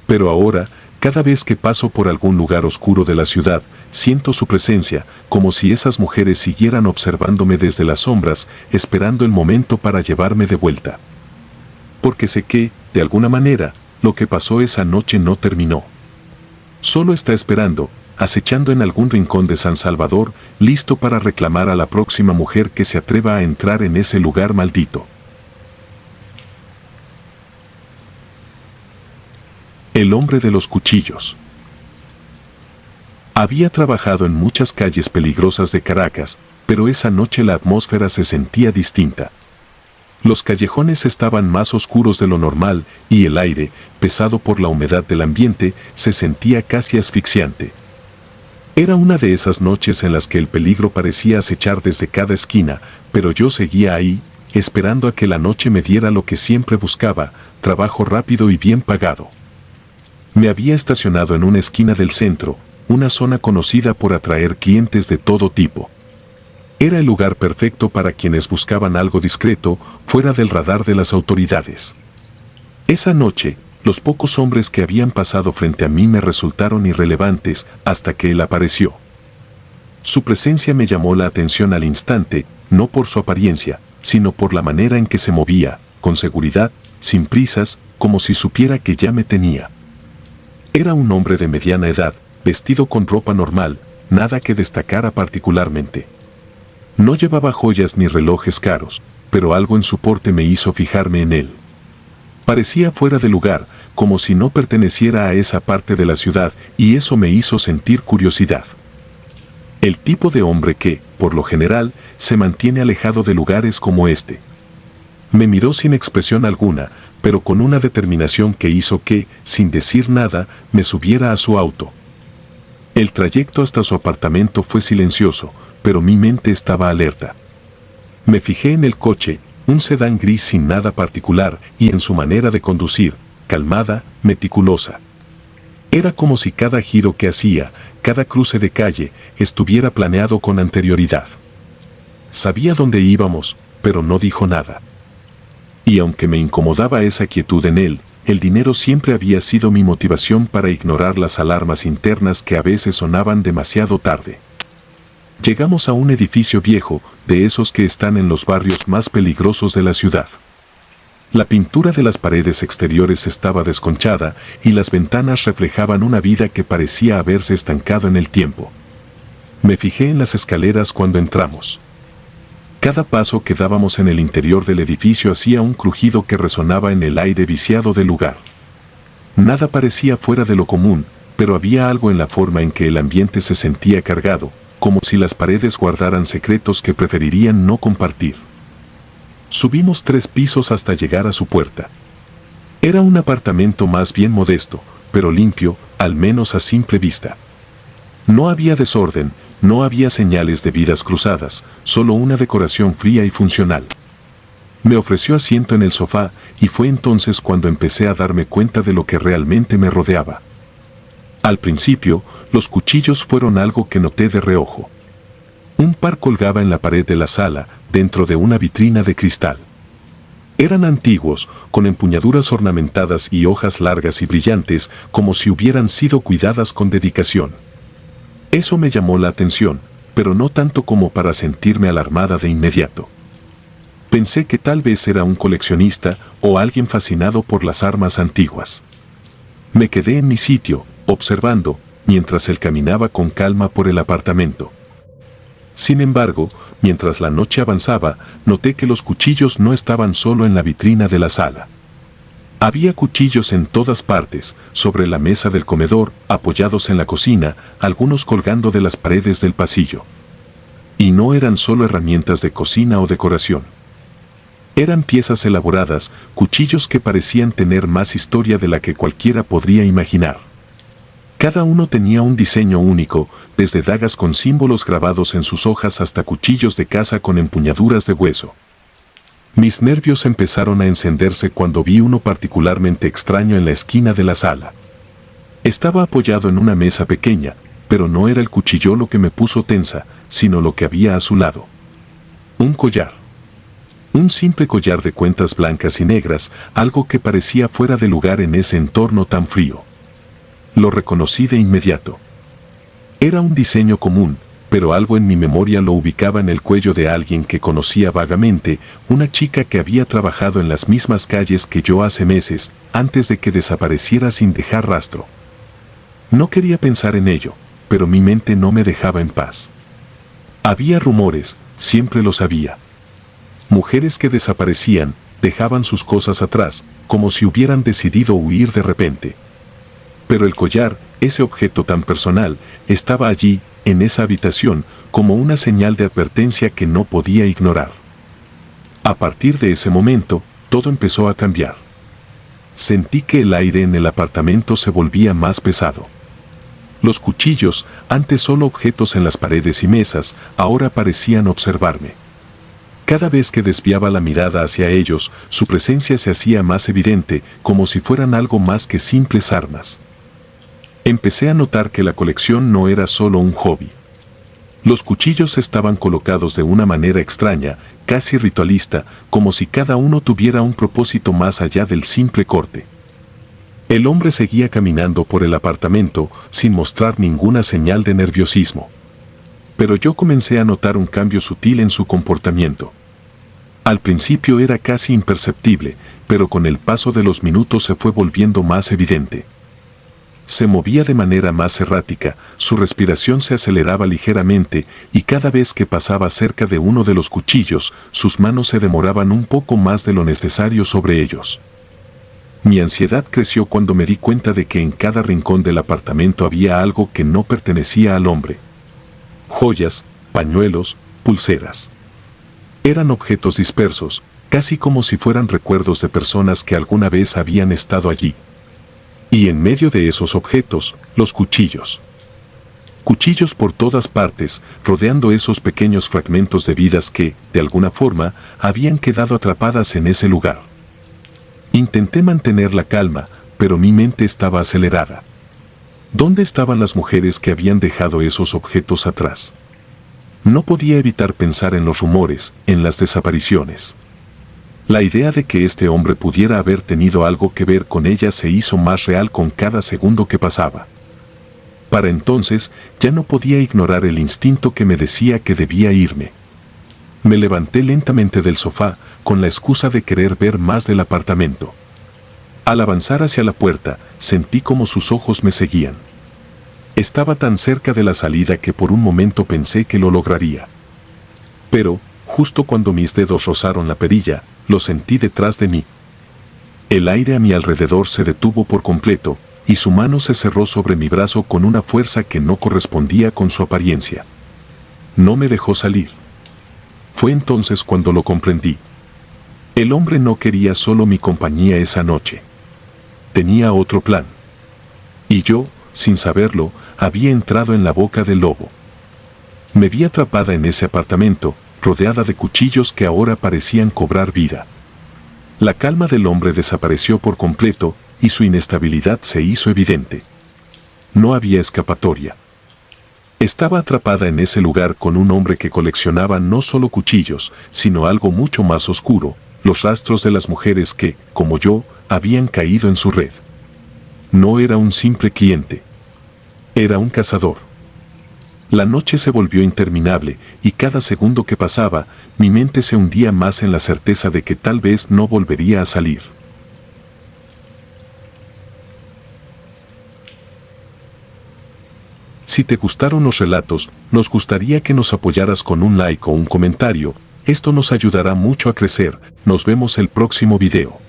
Pero ahora, cada vez que paso por algún lugar oscuro de la ciudad, siento su presencia, como si esas mujeres siguieran observándome desde las sombras, esperando el momento para llevarme de vuelta. Porque sé que, de alguna manera, lo que pasó esa noche no terminó. Solo está esperando, acechando en algún rincón de San Salvador, listo para reclamar a la próxima mujer que se atreva a entrar en ese lugar maldito. El hombre de los cuchillos. Había trabajado en muchas calles peligrosas de Caracas, pero esa noche la atmósfera se sentía distinta. Los callejones estaban más oscuros de lo normal y el aire, pesado por la humedad del ambiente, se sentía casi asfixiante. Era una de esas noches en las que el peligro parecía acechar desde cada esquina, pero yo seguía ahí, esperando a que la noche me diera lo que siempre buscaba, trabajo rápido y bien pagado. Me había estacionado en una esquina del centro, una zona conocida por atraer clientes de todo tipo. Era el lugar perfecto para quienes buscaban algo discreto, fuera del radar de las autoridades. Esa noche, los pocos hombres que habían pasado frente a mí me resultaron irrelevantes hasta que él apareció. Su presencia me llamó la atención al instante, no por su apariencia, sino por la manera en que se movía, con seguridad, sin prisas, como si supiera que ya me tenía. Era un hombre de mediana edad, vestido con ropa normal, nada que destacara particularmente. No llevaba joyas ni relojes caros, pero algo en su porte me hizo fijarme en él. Parecía fuera de lugar, como si no perteneciera a esa parte de la ciudad, y eso me hizo sentir curiosidad. El tipo de hombre que, por lo general, se mantiene alejado de lugares como este. Me miró sin expresión alguna, pero con una determinación que hizo que, sin decir nada, me subiera a su auto. El trayecto hasta su apartamento fue silencioso, pero mi mente estaba alerta. Me fijé en el coche, un sedán gris sin nada particular, y en su manera de conducir, calmada, meticulosa. Era como si cada giro que hacía, cada cruce de calle, estuviera planeado con anterioridad. Sabía dónde íbamos, pero no dijo nada. Y aunque me incomodaba esa quietud en él, el dinero siempre había sido mi motivación para ignorar las alarmas internas que a veces sonaban demasiado tarde. Llegamos a un edificio viejo, de esos que están en los barrios más peligrosos de la ciudad. La pintura de las paredes exteriores estaba desconchada y las ventanas reflejaban una vida que parecía haberse estancado en el tiempo. Me fijé en las escaleras cuando entramos. Cada paso que dábamos en el interior del edificio hacía un crujido que resonaba en el aire viciado del lugar. Nada parecía fuera de lo común, pero había algo en la forma en que el ambiente se sentía cargado, como si las paredes guardaran secretos que preferirían no compartir. Subimos 3 pisos hasta llegar a su puerta. Era un apartamento más bien modesto, pero limpio, al menos a simple vista. No había desorden, no había señales de vidas cruzadas, solo una decoración fría y funcional. Me ofreció asiento en el sofá y fue entonces cuando empecé a darme cuenta de lo que realmente me rodeaba. Al principio, los cuchillos fueron algo que noté de reojo. Un par colgaba en la pared de la sala, dentro de una vitrina de cristal. Eran antiguos, con empuñaduras ornamentadas y hojas largas y brillantes, como si hubieran sido cuidadas con dedicación. Eso me llamó la atención, pero no tanto como para sentirme alarmada de inmediato. Pensé que tal vez era un coleccionista o alguien fascinado por las armas antiguas. Me quedé en mi sitio, observando, mientras él caminaba con calma por el apartamento. Sin embargo, mientras la noche avanzaba, noté que los cuchillos no estaban solo en la vitrina de la sala. Había cuchillos en todas partes, sobre la mesa del comedor, apoyados en la cocina, algunos colgando de las paredes del pasillo. Y no eran solo herramientas de cocina o decoración. Eran piezas elaboradas, cuchillos que parecían tener más historia de la que cualquiera podría imaginar. Cada uno tenía un diseño único, desde dagas con símbolos grabados en sus hojas hasta cuchillos de caza con empuñaduras de hueso. Mis nervios empezaron a encenderse cuando vi uno particularmente extraño en la esquina de la sala. Estaba apoyado en una mesa pequeña, pero no era el cuchillo lo que me puso tensa, sino lo que había a su lado. Un collar. Un simple collar de cuentas blancas y negras, algo que parecía fuera de lugar en ese entorno tan frío. Lo reconocí de inmediato. Era un diseño común, pero algo en mi memoria lo ubicaba en el cuello de alguien que conocía vagamente, una chica que había trabajado en las mismas calles que yo hace meses, antes de que desapareciera sin dejar rastro. No quería pensar en ello, pero mi mente no me dejaba en paz. Había rumores, siempre los había. Mujeres que desaparecían, dejaban sus cosas atrás, como si hubieran decidido huir de repente. Pero el collar, ese objeto tan personal, estaba allí, en esa habitación, como una señal de advertencia que no podía ignorar. A partir de ese momento, todo empezó a cambiar. Sentí que el aire en el apartamento se volvía más pesado. Los cuchillos, antes solo objetos en las paredes y mesas, ahora parecían observarme. Cada vez que desviaba la mirada hacia ellos, su presencia se hacía más evidente, como si fueran algo más que simples armas. Empecé a notar que la colección no era solo un hobby. Los cuchillos estaban colocados de una manera extraña, casi ritualista, como si cada uno tuviera un propósito más allá del simple corte. El hombre seguía caminando por el apartamento, sin mostrar ninguna señal de nerviosismo. Pero yo comencé a notar un cambio sutil en su comportamiento. Al principio era casi imperceptible, pero con el paso de los minutos se fue volviendo más evidente. Se movía de manera más errática, su respiración se aceleraba ligeramente y cada vez que pasaba cerca de uno de los cuchillos, sus manos se demoraban un poco más de lo necesario sobre ellos. Mi ansiedad creció cuando me di cuenta de que en cada rincón del apartamento había algo que no pertenecía al hombre. Joyas, pañuelos, pulseras. Eran objetos dispersos, casi como si fueran recuerdos de personas que alguna vez habían estado allí. Y en medio de esos objetos, los cuchillos. Cuchillos por todas partes, rodeando esos pequeños fragmentos de vidas que, de alguna forma, habían quedado atrapadas en ese lugar. Intenté mantener la calma, pero mi mente estaba acelerada. ¿Dónde estaban las mujeres que habían dejado esos objetos atrás? No podía evitar pensar en los rumores, en las desapariciones. La idea de que este hombre pudiera haber tenido algo que ver con ella se hizo más real con cada segundo que pasaba. Para entonces, ya no podía ignorar el instinto que me decía que debía irme. Me levanté lentamente del sofá, con la excusa de querer ver más del apartamento. Al avanzar hacia la puerta, sentí como sus ojos me seguían. Estaba tan cerca de la salida que por un momento pensé que lo lograría. Pero, justo cuando mis dedos rozaron la perilla, lo sentí detrás de mí. El aire a mi alrededor se detuvo por completo, y su mano se cerró sobre mi brazo con una fuerza que no correspondía con su apariencia. No me dejó salir. Fue entonces cuando lo comprendí. El hombre no quería solo mi compañía esa noche. Tenía otro plan. Y yo, sin saberlo, había entrado en la boca del lobo. Me vi atrapada en ese apartamento, rodeada de cuchillos que ahora parecían cobrar vida. La calma del hombre desapareció por completo y su inestabilidad se hizo evidente. No había escapatoria. Estaba atrapada en ese lugar con un hombre que coleccionaba no solo cuchillos, sino algo mucho más oscuro, los rastros de las mujeres que, como yo, habían caído en su red. No era un simple cliente. Era un cazador. La noche se volvió interminable y cada segundo que pasaba, mi mente se hundía más en la certeza de que tal vez no volvería a salir. Si te gustaron los relatos, nos gustaría que nos apoyaras con un like o un comentario. Esto nos ayudará mucho a crecer. Nos vemos el próximo video.